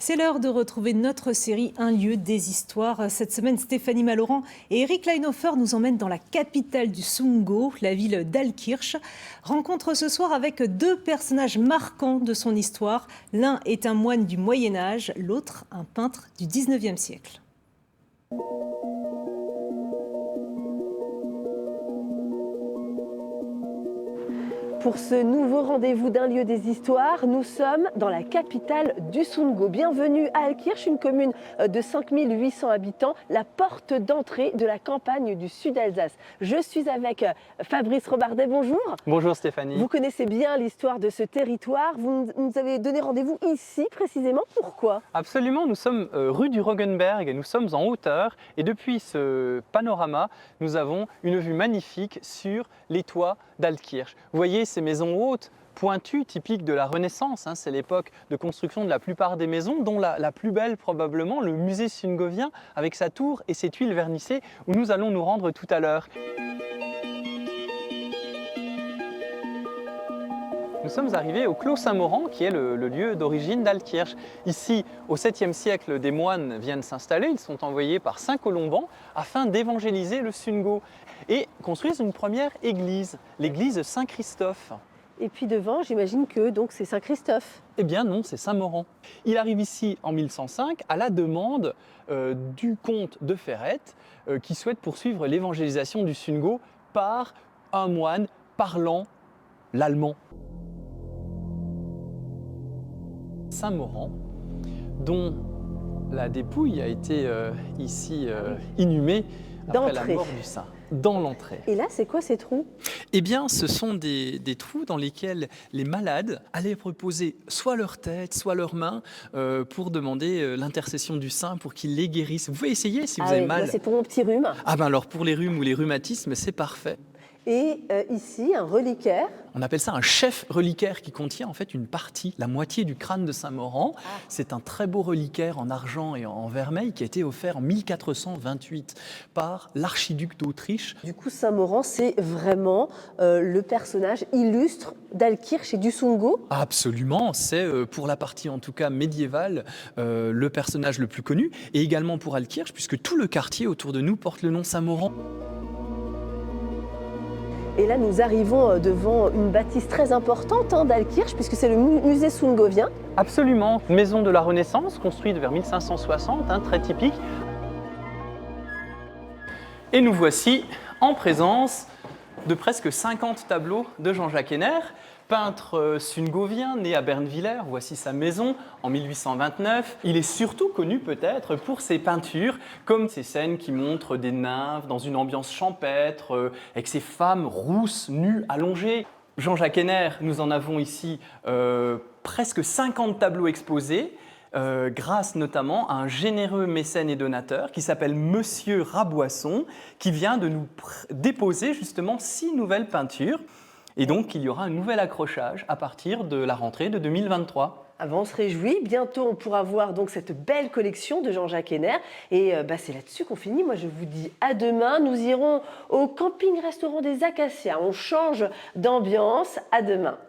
C'est l'heure de retrouver notre série Un lieu des histoires. Cette semaine, Stéphanie Malauran et Eric Leinhofer nous emmènent dans la capitale du Sundgau, la ville d'Altkirch. Rencontre ce soir avec deux personnages marquants de son histoire. L'un est un moine du Moyen-Âge, l'autre un peintre du 19e siècle. Pour ce nouveau rendez-vous d'un lieu des histoires, nous sommes dans la capitale du Sundgau. Bienvenue à Altkirch, une commune de 5800 habitants, la porte d'entrée de la campagne du Sud-Alsace. Je suis avec Fabrice Robardet, bonjour. Bonjour Stéphanie. Vous connaissez bien l'histoire de ce territoire, vous nous avez donné rendez-vous ici précisément, pourquoi? Absolument, nous sommes rue du Roggenberg, nous sommes en hauteur et depuis ce panorama, nous avons une vue magnifique sur les toits d'Altkirch. Vous voyez ces maisons hautes, pointues, typiques de la Renaissance, c'est l'époque de construction de la plupart des maisons, dont la plus belle probablement, le musée sundgauvien, avec sa tour et ses tuiles vernissées, où nous allons nous rendre tout à l'heure. Nous sommes arrivés au Clos Saint-Maurent, qui est le lieu d'origine d'Altkirch. Ici, au 7e siècle, des moines viennent s'installer. Ils sont envoyés par Saint Colomban afin d'évangéliser le Sundgau et construisent une première église, l'église Saint-Christophe. Et puis devant, j'imagine que c'est Saint-Christophe. Eh bien non, c'est Saint-Maurent. Il arrive ici en 1105 à la demande du comte de Ferrette qui souhaite poursuivre l'évangélisation du Sundgau par un moine parlant l'allemand. Saint-Maurent, dont la dépouille a été inhumée après la mort du saint, dans l'entrée. Et là, c'est quoi ces trous? Eh bien, ce sont des trous dans lesquels les malades allaient reposer soit leur tête, soit leurs mains pour demander l'intercession du saint pour qu'il les guérisse. Vous pouvez essayer si vous avez mal. C'est pour mon petit rhume. Ah ben alors pour les rhumes ou les rhumatismes, c'est parfait. Et ici, un reliquaire. On appelle ça un chef reliquaire qui contient en fait une partie, la moitié du crâne de Saint-Maurent. C'est un très beau reliquaire en argent et en vermeil qui a été offert en 1428 par l'archiduc d'Autriche. Du coup, Saint-Maurent, c'est vraiment le personnage illustre d'Altkirch et du Sundgau. Absolument, c'est pour la partie en tout cas médiévale le personnage le plus connu et également pour Altkirch puisque tout le quartier autour de nous porte le nom Saint-Maurent. Et là, nous arrivons devant une bâtisse très importante d'Altkirch, puisque c'est le musée sundgauvien. Absolument, une maison de la Renaissance, construite vers 1560, très typique. Et nous voici en présence de presque 50 tableaux de Jean-Jacques Henner, peintre sundgauvien, né à Bernwiller. Voici sa maison en 1829. Il est surtout connu peut-être pour ses peintures, comme ces scènes qui montrent des nymphes dans une ambiance champêtre, avec ces femmes rousses, nues, allongées. Jean-Jacques Henner, nous en avons ici presque 50 tableaux exposés, grâce notamment à un généreux mécène et donateur qui s'appelle Monsieur Raboisson, qui vient de nous déposer justement 6 nouvelles peintures. Et donc, il y aura un nouvel accrochage à partir de la rentrée de 2023. On se réjouit. Bientôt, on pourra voir donc cette belle collection de Jean-Jacques Henner. Et c'est là-dessus qu'on finit. Moi, je vous dis à demain. Nous irons au camping-restaurant des Acacias. On change d'ambiance. À demain.